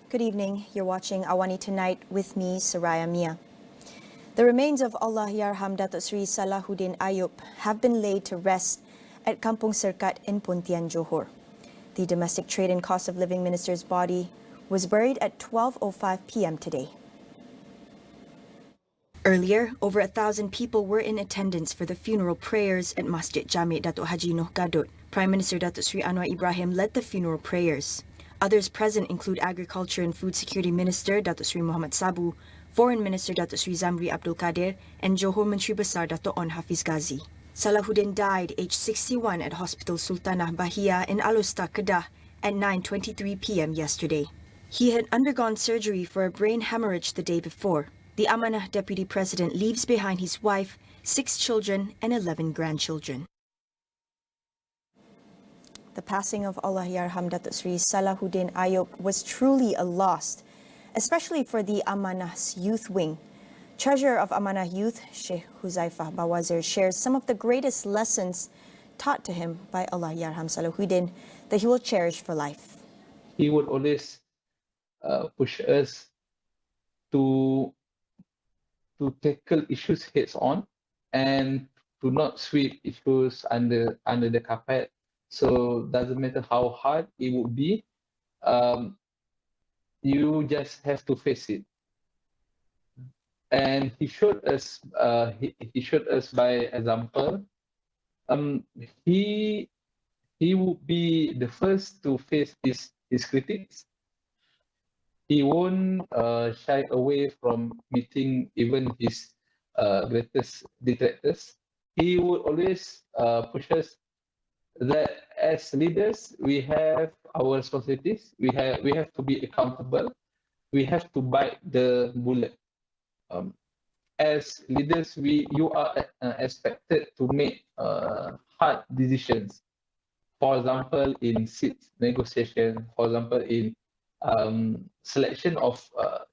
Good evening. You're watching Awani Tonight with me, Soraya Mia. The remains of Allahyarham Datuk Sri Salahuddin Ayub have been laid to rest at Kampung Serkat in Pontian, Johor. The Domestic Trade and Cost of Living Minister's body was buried at 12:05 p.m. today. Earlier, over 1,000 people were in attendance for the funeral prayers at Masjid Jami' Datuk Haji Noh Gadut. Prime Minister Datuk Sri Anwar Ibrahim led the funeral prayers. Others present include Agriculture and Food Security Minister Datuk Sri Muhammad Sabu, Foreign Minister Datuk Sri Zamri Abdul Kadir, and Johor Menteri Besar Datuk On Hafiz Ghazi. Salahuddin died aged 61 at Hospital Sultanah Bahia in Alustar, Kedah at 9:23 p.m. yesterday. He had undergone surgery for a brain hemorrhage the day before. The Amanah Deputy President leaves behind his wife, 6 children and 11 grandchildren. The passing of Allahyarham Datuk Sri Salahuddin Ayub was truly a loss, especially for the Amanah's youth wing. Treasurer of Amanah Youth, Sheikh Huzaifah Bawazir, shares some of the greatest lessons taught to him by Allahyarham Salahuddin that he will cherish for life. He would always push us to tackle issues heads on and to not sweep issues under the carpet. So doesn't matter how hard it would be, you just have to face it. And he showed us he showed us by example. He would be the first to face his critics. He won't shy away from meeting even his greatest detractors. He would always push us that as leaders, we have our responsibilities. We have to be accountable. We have to bite the bullet. As leaders, you are expected to make hard decisions. For example, in seat negotiation. For example, in selection of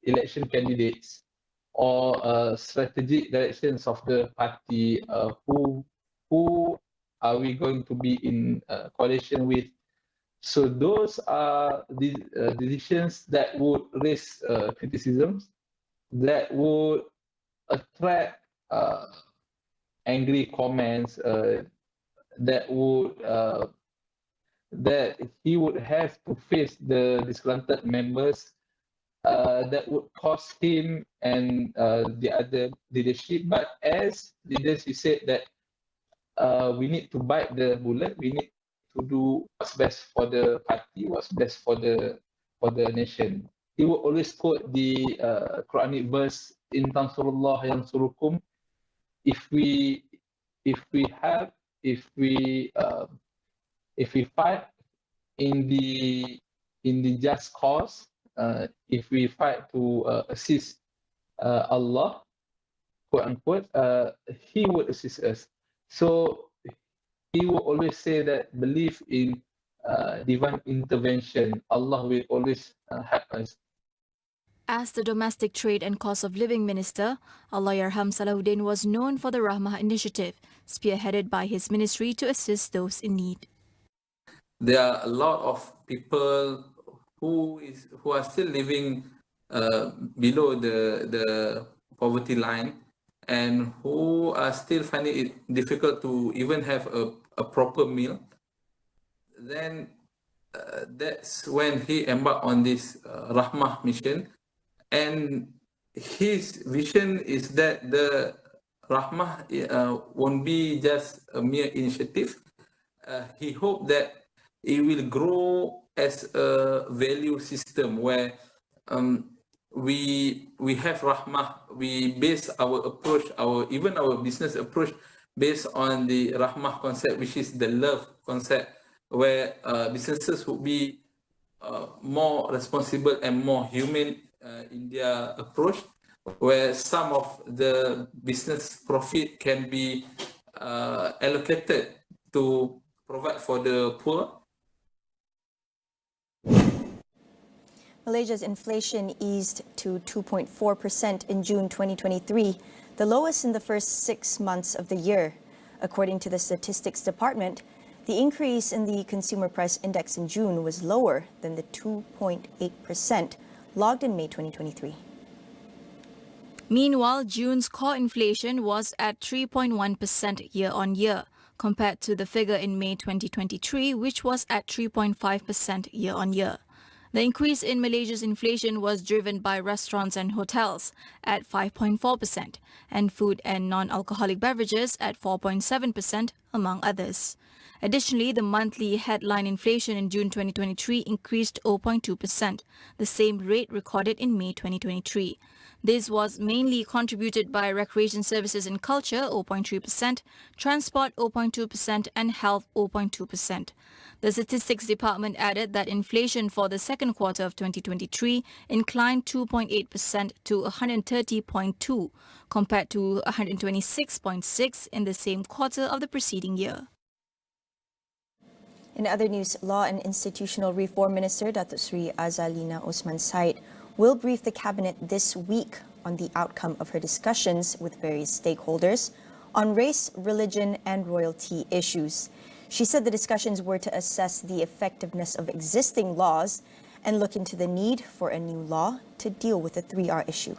election candidates or strategic directions of the party. Who are we going to be in coalition with? So those are the decisions that would raise criticisms, that would attract angry comments, that he would have to face the disgruntled members, that would cost him and the other leadership. But as leaders, we said that we need to bite the bullet. We need to do what's best for the party, what's best for the nation. He will always quote the Quranic verse, "In tansurullah yansurukum." If we fight in the just cause, if we fight to assist Allah, quote unquote, He would assist us. So he will always say that believe in divine intervention. Allah will always help us. As the Domestic Trade and Cost of Living Minister, Allahyarham Salahuddin was known for the Rahmah initiative, spearheaded by his ministry to assist those in need. There are a lot of people who are still living below the poverty line and who are still finding it difficult to even have a proper meal. Then that's when he embarked on this Rahmah mission. And his vision is that the Rahmah won't be just a mere initiative. He hoped that it will grow as a value system where we have Rahmah. We base our approach, our business approach, based on the Rahmah concept, which is the love concept, where businesses would be more responsible and more human in their approach, where some of the business profit can be allocated to provide for the poor. Malaysia's inflation eased to 2.4% in June 2023, the lowest in the first 6 months of the year. According to the Statistics Department, the increase in the Consumer Price Index in June was lower than the 2.8% logged in May 2023. Meanwhile, June's core inflation was at 3.1% year-on-year, compared to the figure in May 2023, which was at 3.5% year-on-year. The increase in Malaysia's inflation was driven by restaurants and hotels at 5.4% and food and non-alcoholic beverages at 4.7%, among others. Additionally, the monthly headline inflation in June 2023 increased 0.2%, the same rate recorded in May 2023. This was mainly contributed by recreation services and culture 0.3%, transport 0.2% and health 0.2%. The Statistics Department added that inflation for the second quarter of 2023 inclined 2.8% to 130.2 compared to 126.6 in the same quarter of the preceding year. In other news, Law and Institutional Reform Minister Datuk Seri Azalina Osman Said will brief the Cabinet this week on the outcome of her discussions with various stakeholders on race, religion and royalty issues. She said the discussions were to assess the effectiveness of existing laws and look into the need for a new law to deal with the 3R issue.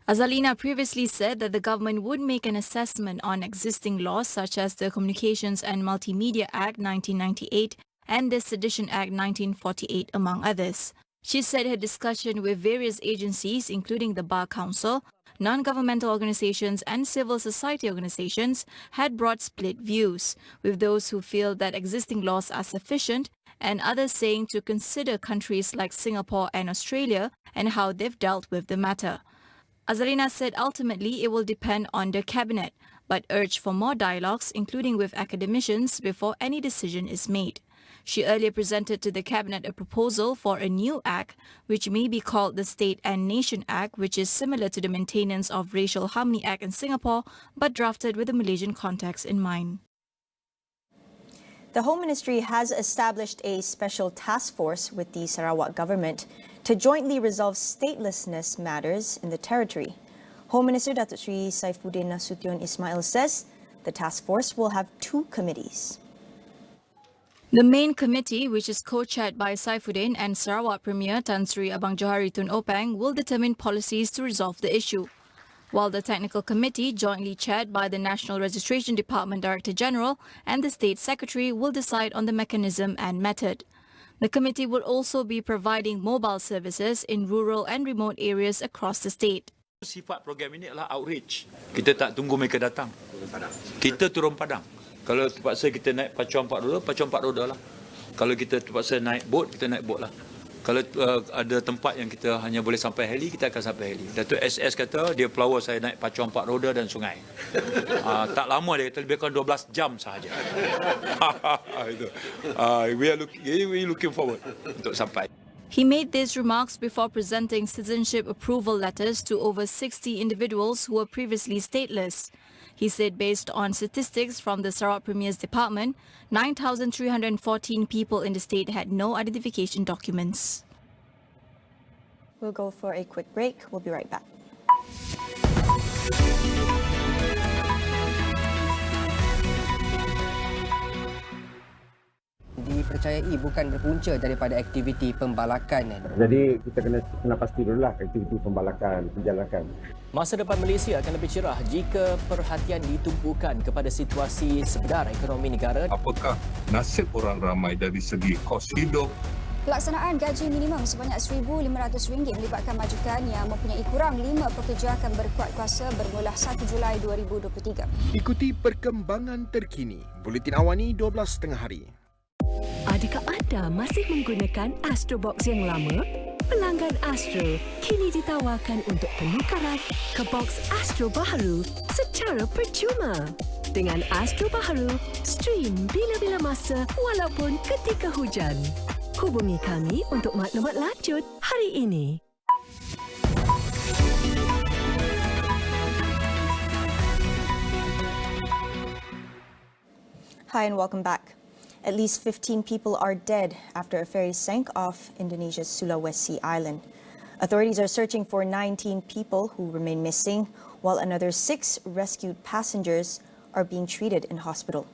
Azalina previously said that the government would make an assessment on existing laws such as the Communications and Multimedia Act 1998 and the Sedition Act 1948, among others. She said her discussion with various agencies, including the Bar Council, non-governmental organizations and civil society organizations, had brought split views, with those who feel that existing laws are sufficient and others saying to consider countries like Singapore and Australia and how they've dealt with the matter. Azalina said ultimately it will depend on the Cabinet, but urged for more dialogues, including with academicians, before any decision is made. She earlier presented to the Cabinet a proposal for a new act, which may be called the State and Nation Act, which is similar to the Maintenance of Racial Harmony Act in Singapore, but drafted with the Malaysian context in mind. The Home Ministry has established a special task force with the Sarawak government to jointly resolve statelessness matters in the territory. Home Minister Datuk Seri Saifuddin Nasution Ismail says the task force will have 2 committees. The main committee, which is co-chaired by Saifuddin and Sarawak Premier Tan Sri Abang Johari Tun Openg, will determine policies to resolve the issue, while the technical committee, jointly chaired by the National Registration Department Director General and the State Secretary, will decide on the mechanism and method. The committee will also be providing mobile services in rural and remote areas across the state. Sifat program ini adalah outreach. Kita tak tunggu mereka datang. Kita turun padang. Kalau terpaksa kita naik pacuan 4 roda lah. Kalau kita terpaksa naik bot, kita naik bot lah. Kalau ada tempat yang kita hanya boleh sampai heli, kita akan sampai heli. Datuk SS kata, dia pelawa saya naik pacuan 4 roda dan sungai. Tak lama dia kata, lebih kurang 12 jam sahaja. We are looking forward untuk sampai. He made these remarks before presenting citizenship approval letters to over 60 individuals who were previously stateless. He said based on statistics from the Sarawak Premier's Department, 9,314 people in the state had no identification documents. We'll go for a quick break. We'll be right back. Dipercayai bukan berpunca daripada aktiviti pembalakan. Jadi kita kena pasti dululah aktiviti pembalakan penjalakan. Masa depan Malaysia akan lebih cerah jika perhatian ditumpukan kepada situasi sebenar ekonomi negara. Apakah nasib orang ramai dari segi kos hidup? Pelaksanaan gaji minimum sebanyak RM1,500 melibatkan majikan yang mempunyai kurang 5 pekerja akan berkuat kuasa bermula 1 Julai 2023. Ikuti perkembangan terkini. Buletin Awani 12.30 hari. Adakah anda masih menggunakan Astrobox yang lama? Pelanggan Astro kini ditawarkan untuk penukaran ke box Astro baharu secara percuma. Dengan Astro baharu, stream bila-bila masa walaupun ketika hujan. Hubungi kami untuk maklumat lanjut hari ini. Hi and welcome back. At least 15 people are dead after a ferry sank off Indonesia's Sulawesi island. Authorities are searching for 19 people who remain missing, while another 6 rescued passengers are being treated in hospital.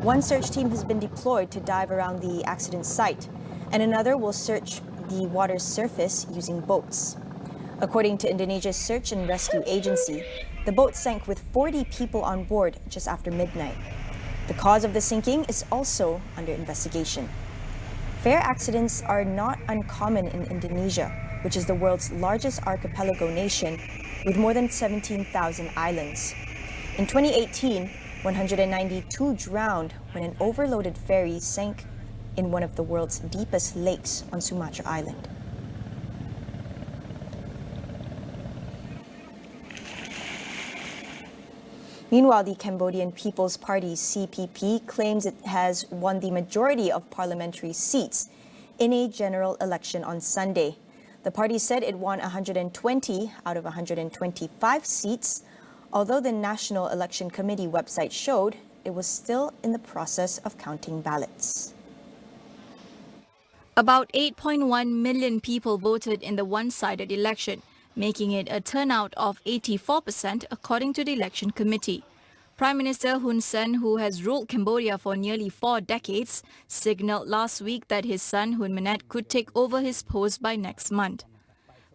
One search team has been deployed to dive around the accident site, and another will search the water's surface using boats. According to Indonesia's Search and Rescue Agency, the boat sank with 40 people on board just after midnight. The cause of the sinking is also under investigation. Fare accidents are not uncommon in Indonesia, which is the world's largest archipelago nation with more than 17,000 islands. In 2018, 192 drowned when an overloaded ferry sank in one of the world's deepest lakes on Sumatra Island. Meanwhile, the Cambodian People's Party, CPP, claims it has won the majority of parliamentary seats in a general election on Sunday. The party said it won 120 out of 125 seats, although the National Election Committee website showed it was still in the process of counting ballots. About 8.1 million people voted in the one-sided election, making it a turnout of 84% according to the election committee. Prime Minister Hun Sen, who has ruled Cambodia for nearly 4 decades, signalled last week that his son Hun Manet could take over his post by next month.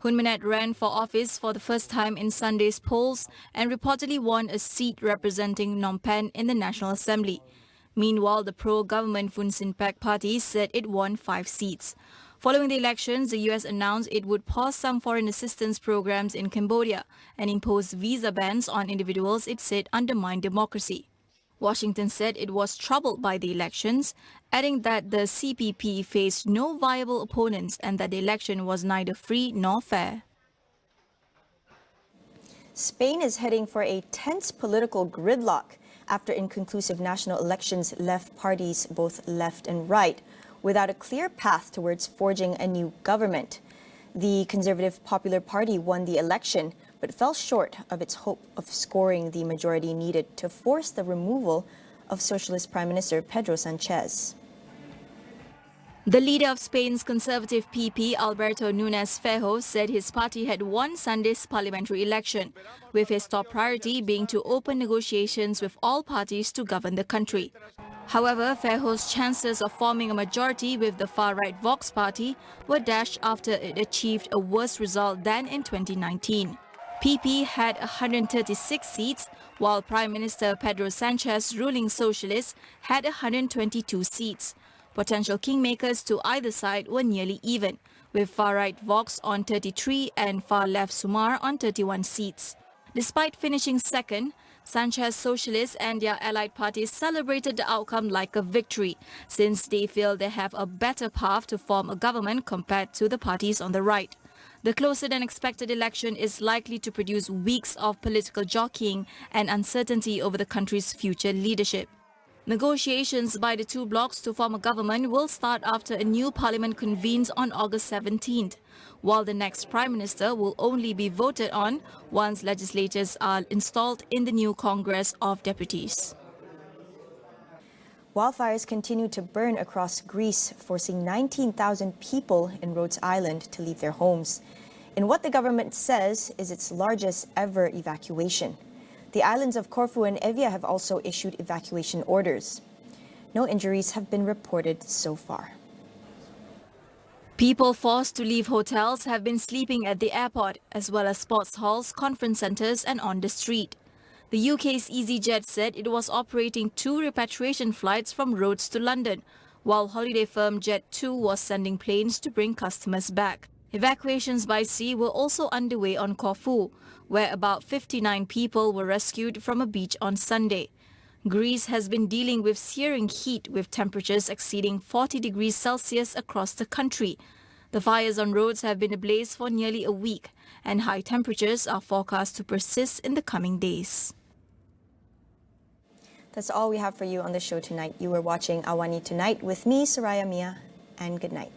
Hun Manet ran for office for the first time in Sunday's polls and reportedly won a seat representing Phnom Penh in the National Assembly. Meanwhile, the pro-government Phun Sin Pek party said it won 5 seats. Following the elections, the US announced it would pause some foreign assistance programs in Cambodia and impose visa bans on individuals it said undermined democracy. Washington said it was troubled by the elections, adding that the CPP faced no viable opponents and that the election was neither free nor fair. Spain is heading for a tense political gridlock after inconclusive national elections left parties, both left and right, without a clear path towards forging a new government. The Conservative Popular Party won the election, but fell short of its hope of scoring the majority needed to force the removal of Socialist Prime Minister Pedro Sanchez. The leader of Spain's Conservative PP, Alberto Núñez Feijóo, said his party had won Sunday's parliamentary election, with his top priority being to open negotiations with all parties to govern the country. However, Feijóo's chances of forming a majority with the far-right Vox party were dashed after it achieved a worse result than in 2019. PP had 136 seats, while Prime Minister Pedro Sanchez, ruling socialist, had 122 seats. Potential kingmakers to either side were nearly even, with far-right Vox on 33 and far-left Sumar on 31 seats. Despite finishing second, Sanchez Socialists and their allied parties celebrated the outcome like a victory, since they feel they have a better path to form a government compared to the parties on the right. The closer-than-expected election is likely to produce weeks of political jockeying and uncertainty over the country's future leadership. Negotiations by the two blocs to form a government will start after a new parliament convenes on August 17th, while the next Prime Minister will only be voted on once legislators are installed in the new Congress of Deputies. Wildfires continue to burn across Greece, forcing 19,000 people in Rhodes Island to leave their homes, in what the government says is its largest ever evacuation. The islands of Corfu and Evia have also issued evacuation orders. No injuries have been reported so far. People forced to leave hotels have been sleeping at the airport, as well as sports halls, conference centres and on the street. The UK's EasyJet said it was operating 2 repatriation flights from Rhodes to London, while holiday firm Jet2 was sending planes to bring customers back. Evacuations by sea were also underway on Corfu, where about 59 people were rescued from a beach on Sunday. Greece has been dealing with searing heat with temperatures exceeding 40 degrees Celsius across the country. The fires on Rhodes have been ablaze for nearly a week, and high temperatures are forecast to persist in the coming days. That's all we have for you on the show tonight. You were watching Awani Tonight with me, Soraya Mia, and good night.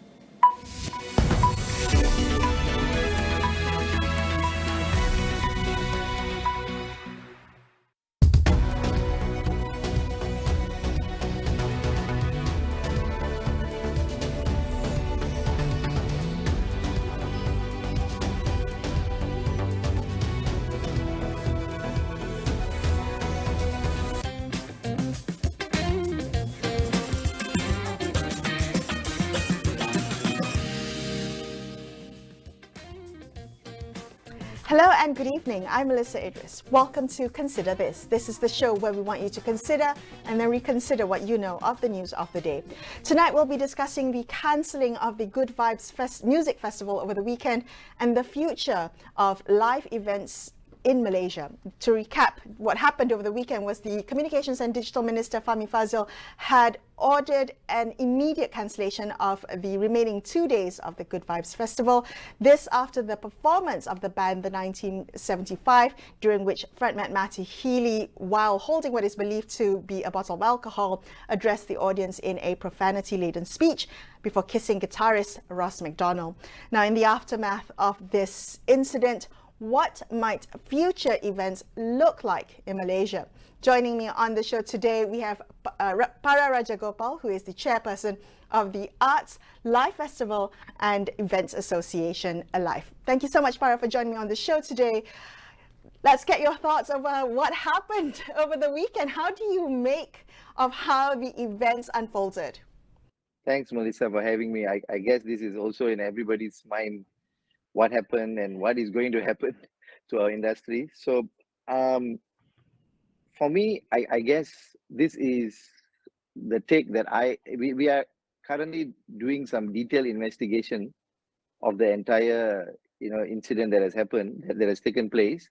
Hello and good evening. I'm Melissa Idris. Welcome to Consider This. This is the show where we want you to consider and then reconsider what you know of the news of the day. Tonight we'll be discussing the cancelling of the Good Vibes Music Festival over the weekend and the future of live events in Malaysia. To recap, what happened over the weekend was the Communications and Digital Minister Fahmi Fadzil had ordered an immediate cancellation of the remaining 2 days of the Good Vibes Festival. This after the performance of the band The 1975, during which frontman Matty Healy, while holding what is believed to be a bottle of alcohol, addressed the audience in a profanity-laden speech before kissing guitarist Ross McDonald. Now, in the aftermath of this incident, what might future events look like in Malaysia? Joining me on the show today, we have Para Rajagopal, who is the chairperson of the Arts Live Festival and Events Association, ALIVE. Thank you so much, Para, for joining me on the show today. Let's get your thoughts over what happened over the weekend. How do you make of how the events unfolded? Thanks, Melissa, for having me. I guess this is also in everybody's mind, what happened and what is going to happen to our industry. So for me, I guess this is the take that we are currently doing some detailed investigation of the entire incident that has happened, that has taken place.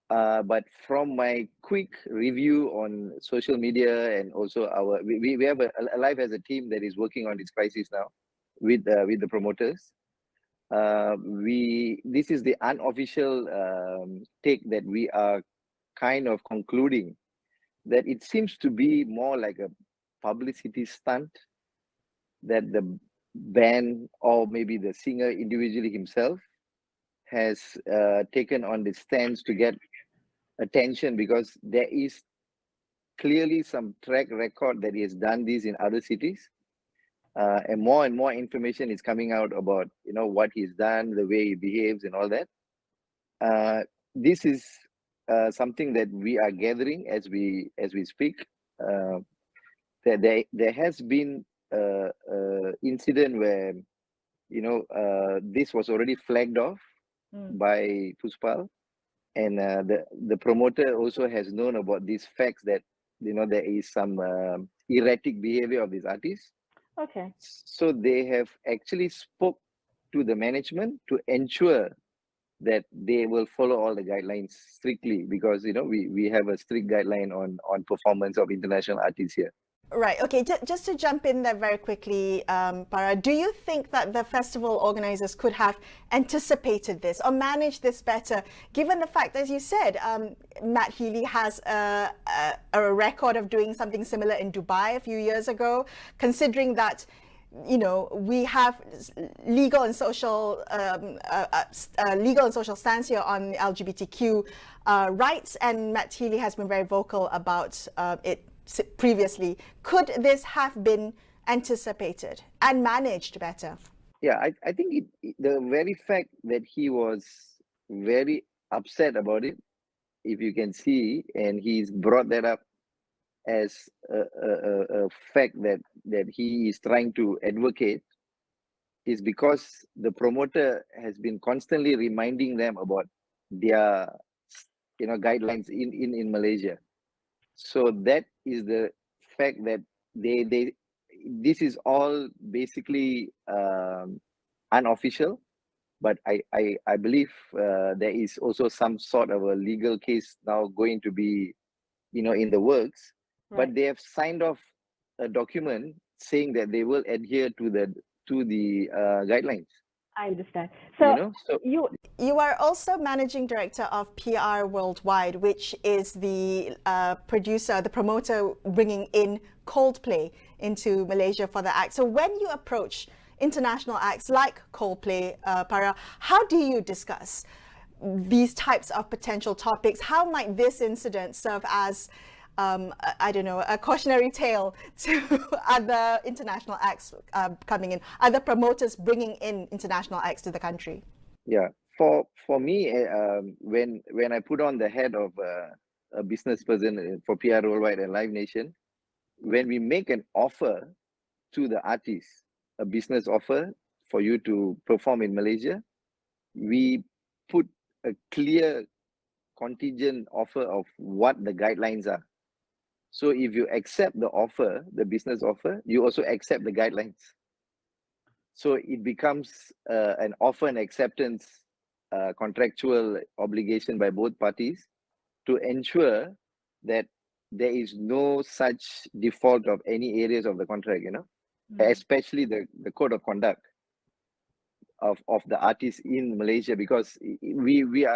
But from my quick review on social media and also we have ALIVE as a team that is working on this crisis now with the promoters. This is the unofficial take that we are kind of concluding that it seems to be more like a publicity stunt that the band or maybe the singer individually himself has taken on the stance to get attention, because there is clearly some track record that he has done this in other cities. And more information is coming out about what he's done, the way he behaves, and all that. This is something that we are gathering as we speak. There has been incident where this was already flagged off by Puspal, and the promoter also has known about these facts that there is some erratic behavior of these artists. Okay. So they have actually spoke to the management to ensure that they will follow all the guidelines strictly, because we have a strict guideline on performance of international artists here. Right. Okay. Just to jump in there very quickly, Para, do you think that the festival organizers could have anticipated this or managed this better, given the fact, as you said, Matt Healy has a record of doing something similar in Dubai a few years ago, considering that we have legal and social stance here on LGBTQ rights, and Matt Healy has been very vocal about it previously. Could this have been anticipated and managed better? Yeah, I think the very fact that he was very upset about it, if you can see, and he's brought that up as a fact that he is trying to advocate, is because the promoter has been constantly reminding them about their guidelines in Malaysia. So that is the fact that this is all basically unofficial, but I believe there is also some sort of a legal case now going to be in the works. Right. But they have signed off a document saying that they will adhere to the guidelines. I understand. So, So you are also managing director of PR Worldwide, which is the producer, the promoter bringing in Coldplay into Malaysia for the act. So when you approach international acts like Coldplay, Para, how do you discuss these types of potential topics? How might this incident serve as a cautionary tale to other international acts coming in, other promoters bringing in international acts to the country? Yeah, for me, when I put on the head of a business person for PR Worldwide and Live Nation, when we make an offer to the artist, a business offer for you to perform in Malaysia, we put a clear contingent offer of what the guidelines are. So if you accept the offer, the business offer, you also accept the guidelines. So it becomes an offer and acceptance contractual obligation by both parties to ensure that there is no such default of any areas of the contract, especially the code of conduct of the artists in Malaysia, because we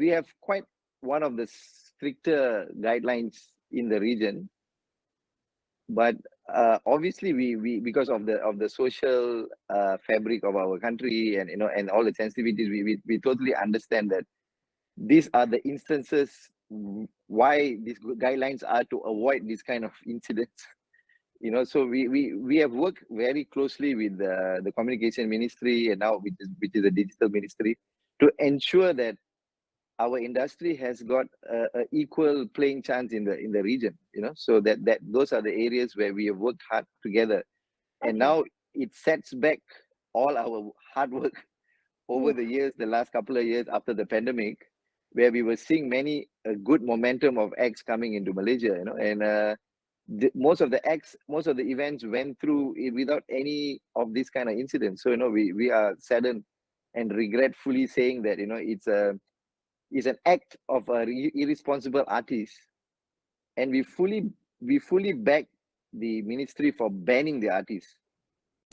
have quite one of the stricter guidelines in the region. But obviously we because of the social fabric of our country and and all the sensitivities, we totally understand that these are the instances why these guidelines are to avoid this kind of incidents. So we have worked very closely with the communication ministry and now which is the digital ministry to ensure that our industry has got a equal playing chance in the region, so that those are the areas where we have worked hard together. And now it sets back all our hard work over the years, the last couple of years after the pandemic, where we were seeing many good momentum of acts coming into Malaysia, and most of the events went through without any of this kind of incidents. So we are saddened and regretfully saying that it's an act of a irresponsible artist, and we fully back the ministry for banning the artists.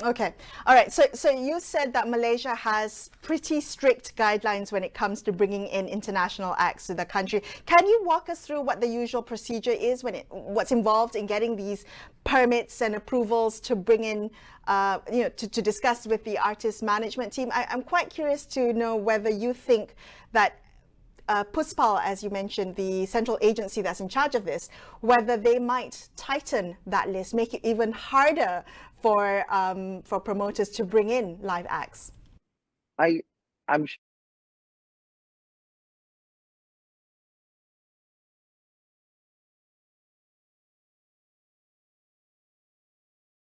Okay, all right. So you said that Malaysia has pretty strict guidelines when it comes to bringing in international acts to the country. Can you walk us through what the usual procedure is what's involved in getting these permits and approvals to bring in, to discuss with the artist management team? I'm quite curious to know whether you think that Puspal, as you mentioned, the central agency that's in charge of this, whether they might tighten that list, make it even harder for promoters to bring in live acts. I'm